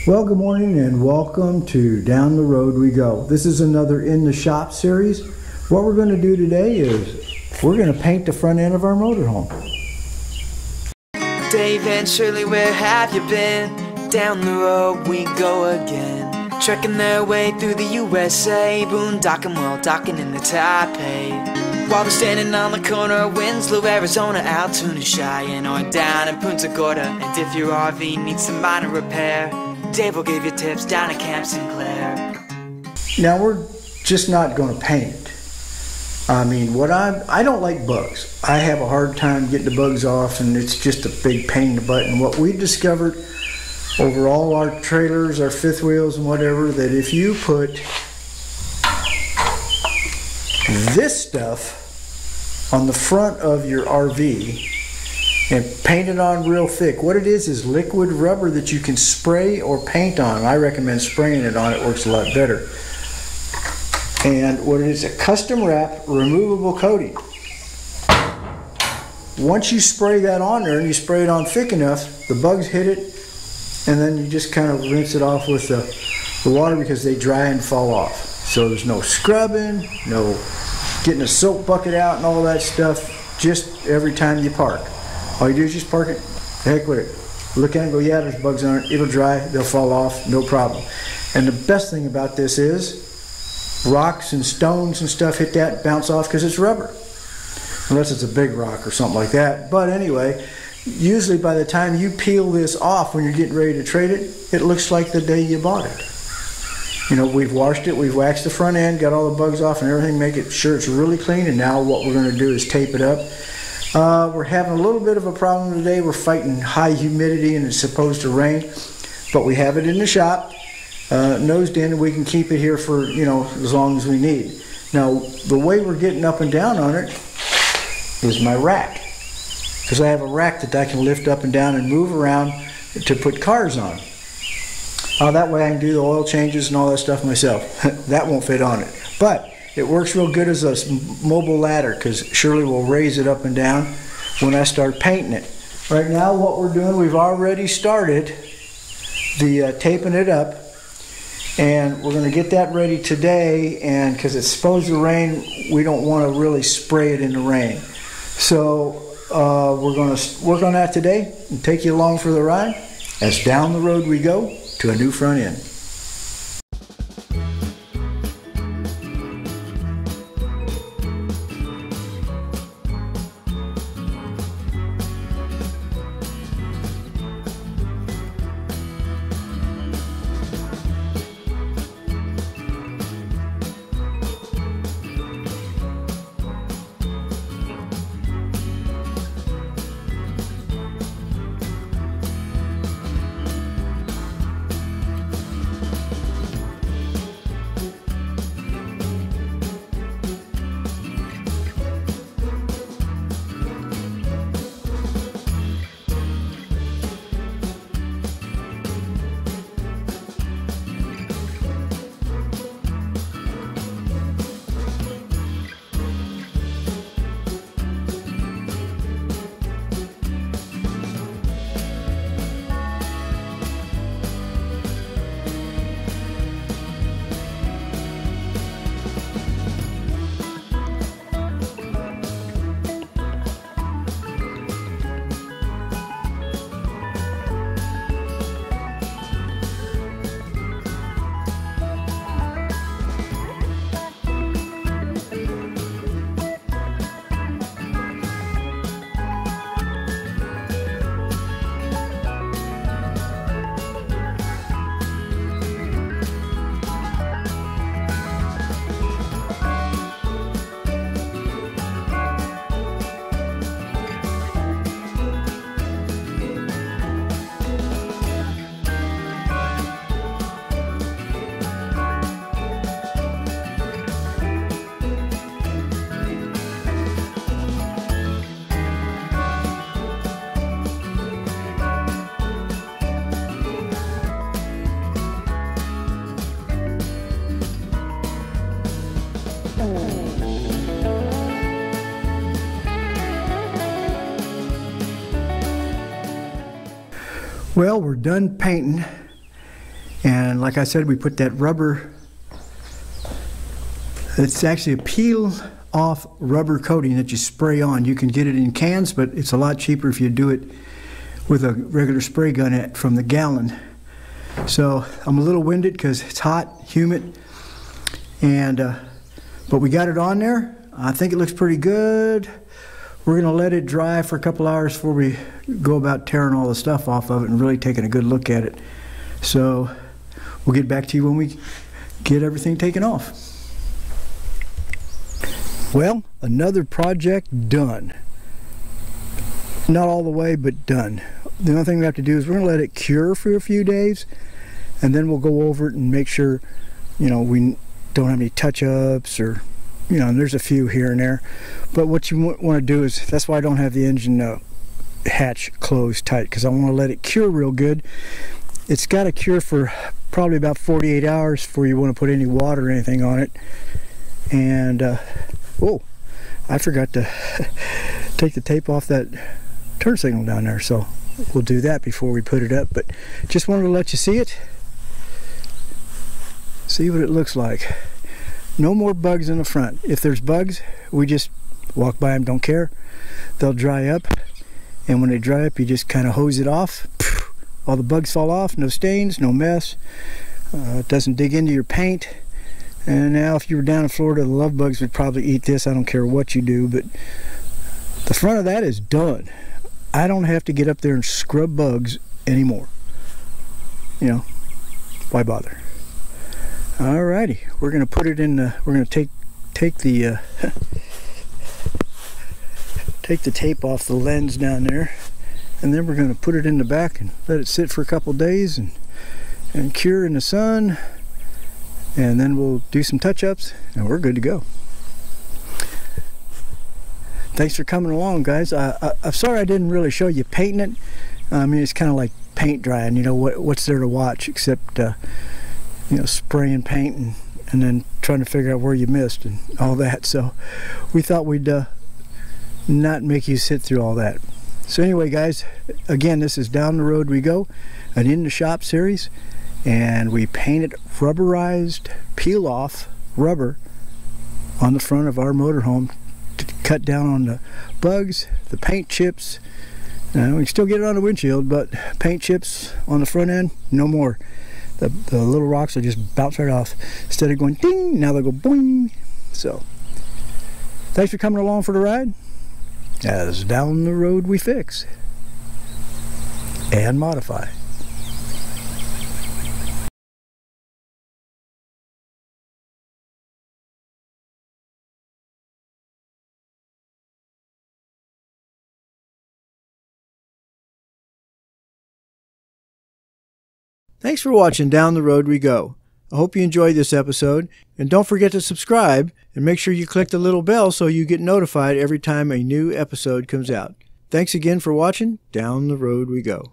Well, good morning and welcome to Down the Road We Go. This is another In the Shop series. What we're going to do today is we're going to paint the front end of our motorhome. Dave and Shirley, where have you been? Down the road we go again. Trekking their way through the USA, boondocking while docking in the Taipei. While they're standing on the corner of Winslow, Arizona, Altoona, Cheyenne, or down in Punta Gorda. And if your RV needs some minor repair, Dave will give you tips down at Camp Sinclair. Now we're just not going to paint it. I mean, I don't like bugs. I have a hard time getting the bugs off, and it's just a big pain in the butt. And what we discovered over all our trailers, our fifth wheels and whatever, that if you put this stuff on the front of your RV and paint it on real thick, what it is liquid rubber that you can spray or paint on. I recommend spraying it on. It works a lot better. And what it is, a custom wrap removable coating. Once you spray that on there and you spray it on thick enough, the bugs hit it, and then you just kind of rinse it off with the water because they dry and fall off. So there's no scrubbing, no getting a soap bucket out and all that stuff, just every time you park. All you do is just park it, the heck with it. Look at it and go, yeah, there's bugs on it, it'll dry, they'll fall off, no problem. And the best thing about this is rocks and stones and stuff hit that, bounce off because it's rubber. Unless it's a big rock or something like that. But anyway, usually by the time you peel this off when you're getting ready to trade it, it looks like the day you bought it. You know, we've washed it, we've waxed the front end, got all the bugs off and everything, make it sure it's really clean, and now what we're going to do is tape it up. We're having a little bit of a problem today. We're fighting high humidity and it's supposed to rain, but we have it in the shop, nosed in, and we can keep it here for, you know, as long as we need. Now, the way we're getting up and down on it is my rack, because I have a rack that I can lift up and down and move around to put cars on. That way I can do the oil changes and all that stuff myself. That won't fit on it, but it works real good as a mobile ladder because Shirley will raise it up and down when I start painting it. Right now what we're doing, we've already started the taping it up, and we're going to get that ready today, and because it's supposed to rain, we don't want to really spray it in the rain. So we're going to work on that today and take you along for the ride as down the road we go to a new front end. Well, we're done painting, And like I said, we put that rubber, it's actually a peel off rubber coating that you spray on. You can get it in cans, but it's a lot cheaper if you do it with a regular spray gun from the gallon. So I'm a little winded because it's hot, humid, and but we got it on there. I think it looks pretty good. We're gonna let it dry for a couple hours before we go about tearing all the stuff off of it and really taking a good look at it. So we'll get back to you when we get everything taken off. Well, another project done. Not all the way, but done. The only thing we have to do is we're gonna let it cure for a few days, and then we'll go over it and make sure, you know, we don't have any touch-ups, or, you know, and there's a few here and there. But what you want to do is, that's why I don't have the engine hatch closed tight, because I want to let it cure real good. It's got to cure for probably about 48 hours before you want to put any water or anything on it. And oh, I forgot to take the tape off that turn signal down there, so we'll do that before we put it up. But just wanted to let you see it, see what it looks like. No more bugs in the front. If there's bugs, we just walk by them, don't care. They'll dry up, and when they dry up, you just kind of hose it off. All the bugs fall off, no stains, no mess. It doesn't dig into your paint. And now if you were down in Florida, the love bugs would probably eat this. I don't care what you do, but the front of that is done. I don't have to get up there and scrub bugs anymore. You know, why bother? Alrighty, we're gonna put it in. We're gonna take the take the tape off the lens down there, and then we're gonna put it in the back and let it sit for a couple days and cure in the sun, and then we'll do some touch-ups, and we're good to go. Thanks for coming along, guys. I'm sorry I didn't really show you painting it. I mean, it's kind of like paint drying. You know, what's there to watch except you know, spraying paint and then trying to figure out where you missed and all that. So we thought we'd not make you sit through all that. So anyway, guys, again, this is Down the Road We Go, an in the shop series, and we painted rubberized peel off rubber on the front of our motorhome to cut down on the bugs, the paint chips. We can still get it on the windshield, but paint chips on the front end, no more. The little rocks will just bounce right off. Instead of going ding, now they'll go boing. So, thanks for coming along for the ride. As down the road we fix and modify. Thanks for watching Down the Road We Go. I hope you enjoyed this episode, and don't forget to subscribe and make sure you click the little bell so you get notified every time a new episode comes out. Thanks again for watching Down the Road We Go.